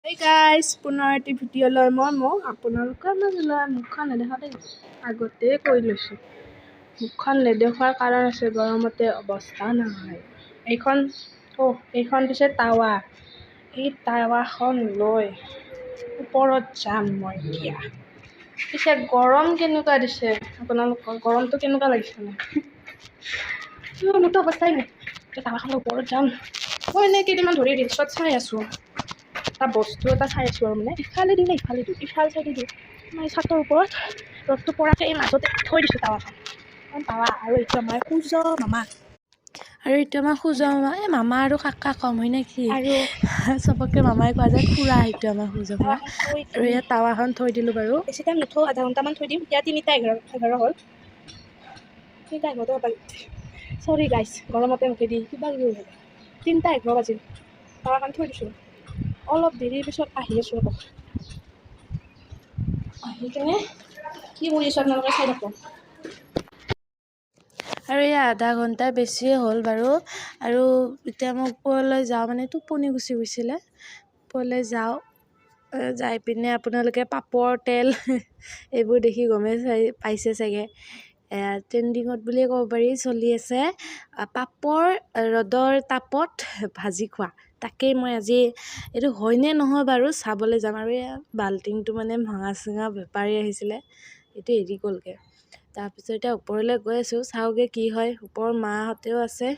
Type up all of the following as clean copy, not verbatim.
Hey guys, পুনৰ এটি video' লৈ মই আপোনালোকৰ মাজলৈ মুখখন নেদেখা দেই আগতে কৈ লৈছোঁ। মুখখন নেদেখুৱাৰ কাৰণ আছে গৰমতে অৱস্থা নহয়। এইখন পিছে টাৱা। এই টাৱাখন লৈ ওপৰত যাম মই এতিয়া। পিছে গৰম কেনেকুৱা দিছে আপোনালোকৰ? গৰমটো কেনেকুৱা লাগিছে মোৰতো অৱস্থাই নাই। টাৱাখনৰ ওপৰত যাম। মই এনেই কেইদিনমান ধৰি ৰিলচত চাই আছোঁ। এটা বস্তু এটা চাই আছোঁ আৰু মানে ইফালে চাইডে দিওঁ মই ছাতৰ ওপৰত ৰ'দটো পৰাকৈ এই মাজতে থৈ দিছোঁ টাৱাখন। টাৱা আৰু এইটো আমাৰ সূৰ্য মামা এই মামা আৰু কাকা কম হয় নেকি আৰু চবকে মামাই কোৱা যায়। খুৰা সেইটো আমাৰ সূৰ্য মামা। আৰু ইয়াত টাৱাখন থৈ দিলোঁ বাৰু। বেছি টাইম নথওঁ, আধা ঘণ্টামান থৈ দিম। এতিয়া 3:11 হ'ল। 3:11 চৰি গাইছ, গৰমতে মুখেদি কিবা কিবি হ'ল। 3:11 বাজিল। টাৱাখন থৈ দিছোঁ। অলপ দেৰিৰ পিছত আহি আছোঁ ৰ'ব। আহি কিনে কি কৰি আছোঁ আপোনালোকে চাই থাকক। আৰু এই আধা ঘণ্টা বেছিয়ে হ'ল বাৰু। আৰু এতিয়া মই ওপৰলৈ যাওঁ, মানে টোপনি গুচি গৈছিলে। ওপৰলৈ যাই পিনে আপোনালোকে পাপৰ তেল এইবোৰ দেখি গমেই পাইছে চাগে। ট্ৰেণ্ডিঙত বুলিয়ে ক'ব পাৰি চলি আছে পাপৰ ৰ'দৰ তাপত ভাজি খোৱা। তাকেই মই আজি এইটো হয়নে নহয় বাৰু চাবলৈ যাম। আৰু এয়া বাল্টিংটো মানে ভঙা চিঙা বেপাৰী আহিছিলে, এইটো এৰি গ'লগৈ। তাৰপিছত এতিয়া ওপৰলৈ গৈ আছোঁ, চাওঁগৈ কি হয়। ওপৰৰ মাহঁতেও আছে,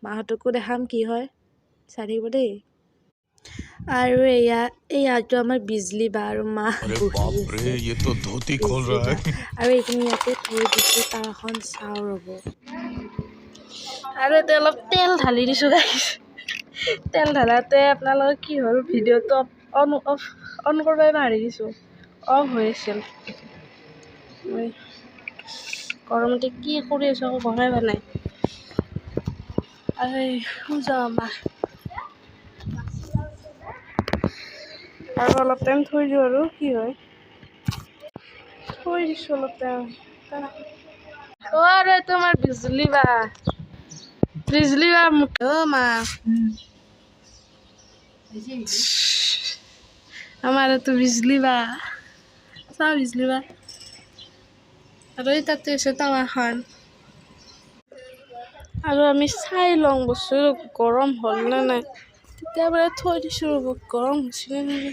মাহঁতকো দেখাম কি হয়, চাই থাকিব দেই। আৰু এইটো আমাৰ বিজলী বা আৰু মা বহি আছে। আৰু এইখিনি ইয়াতে থৈ দিছোঁ, টাৱাখন চাওঁ ৰ'ব। আৰু ইয়াতে অলপ তেল ঢালি দিছোঁ গাইছ। তেল ঢালাতে আপোনালোকৰ কি হ'ল, ভিডিঅ'টো অন কৰিবই পাহৰি গৈছোঁ। অফ হৈ আছিল। মই গৰমতে কি কৰি আছোঁ আকৌ গমেই পোৱা নাই। আৰু সূৰ্য মামা আৰু অলপ টাইম থৈ দিওঁ আৰু কি হয়। থৈ দিছোঁ অলপ টাইম। আৰু এইটো আমাৰ বিজলী বা মোক মা আমাৰ এইটো বিজলী বা চাওঁ বিজলী বা। আৰু এই তাতে আছে টাৱাখন। আৰু আমি চাই লওঁ বস্তু গৰম হ'ল নে নাই। তেতিয়া মানে থৈ দিছোঁ ৰ'ব, গৰম হৈছিলে নেকি।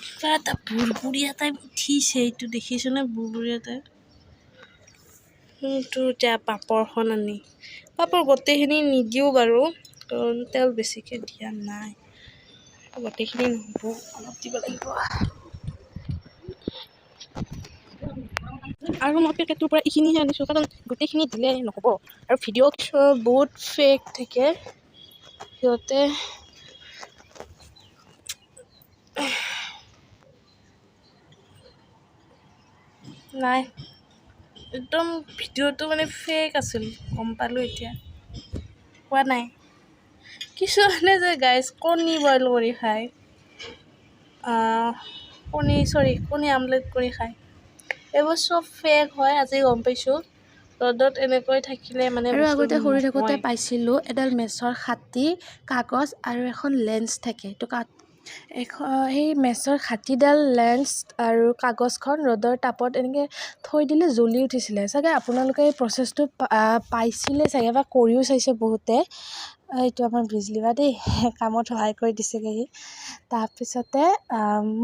কিবা এটা বুৰবুৰীয়া টাইপ উঠিছে, এইটো দেখিছেনে বুৰবুৰীয়া টাইপ। এতিয়া পাপৰখন আনি পাপৰ গোটেইখিনি নিদিওঁ বাৰু, কাৰণ তেল বেছিকৈ দিয়া নাই। গোটেইখিনি নহ'ব, অলপ দিব লাগিব। আৰু মই পেকেটটোৰ পৰা এইখিনিহে আনিছোঁ, কাৰণ গোটেইখিনি দিলে নহ'ব। আৰু ভিডিঅ'ত বহুত ফেক থাকে সিহঁতে। নাই, একদম ভিডিঅ'টো মানে ফেক আছিল, গম পালোঁ এতিয়া। কোৱা নাই কিছুমানে যে গাইজ কণী বইল কৰি খায়, কণী আমলেট কৰি খায়। এইবোৰ চব ফেক হয়, আজি গম পাইছোঁ। ৰ'দত এনেকৈ থাকিলে মানে আৰু আগতে বস্তুবোৰ সৰু থাকোঁতে নহয়। পাইছিলোঁ এডাল মেচৰ খাটি, কাগজ আৰু এখন লেন্স থাকে। সেই মেচৰ খাটিডাল, লেন্স আৰু কাগজখন ৰ'দৰ তাপত এনেকৈ থৈ দিলে জ্বলি উঠিছিলে চাগে। আপোনালোকে এই প্ৰচেছটো পাইছিলে চাগে বা কৰিও চাইছে বহুতে। এইটো আমাৰ বিজলী বা দেই, কামত সহায় কৰি দিছেগৈ সি। তাৰপিছতে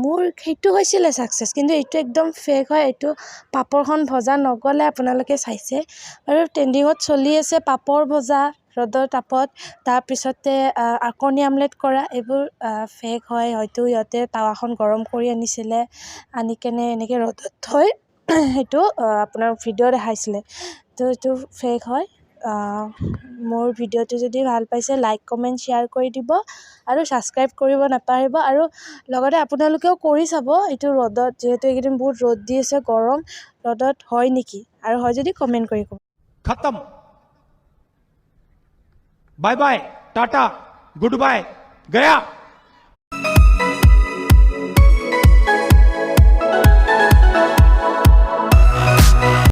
মোৰ সেইটো হৈছিলে ছাকচেছ, কিন্তু এইটো একদম ফেক হয়। এইটো পাপৰখন ভজা নগ'লে আপোনালোকে চাইছে। আৰু ট্ৰেণ্ডিঙত চলি আছে পাপৰ ভজা ৰ'দৰ তাপত, তাৰপিছতে কণী আমলেট কৰা, এইবোৰ ফেক হয়। হয়তো সিহঁতে টাৱাখন গৰম কৰি আনিছিলে, আনি কেনে এনেকৈ ৰ'দত থৈ সেইটো আপোনাৰ ভিডিঅ' দেখাইছিলে। তো এইটো ফেক হয়। মোৰ ভিডিঅ'টো যদি ভাল পাইছে লাইক কমেণ্ট শ্বেয়াৰ কৰি দিব আৰু ছাবস্ক্ৰাইব কৰিব নাপাহৰিব। আৰু লগতে আপোনালোকেও কৰি চাব, এইটো ৰ'দত, যিহেতু এইকেইদিন বহুত ৰ'দ দি আছে, গৰম ৰ'দত হয় নেকি, আৰু হয় যদি কমেণ্ট কৰি ক'ব। खत्म। Bye bye, tata, good bye, गया।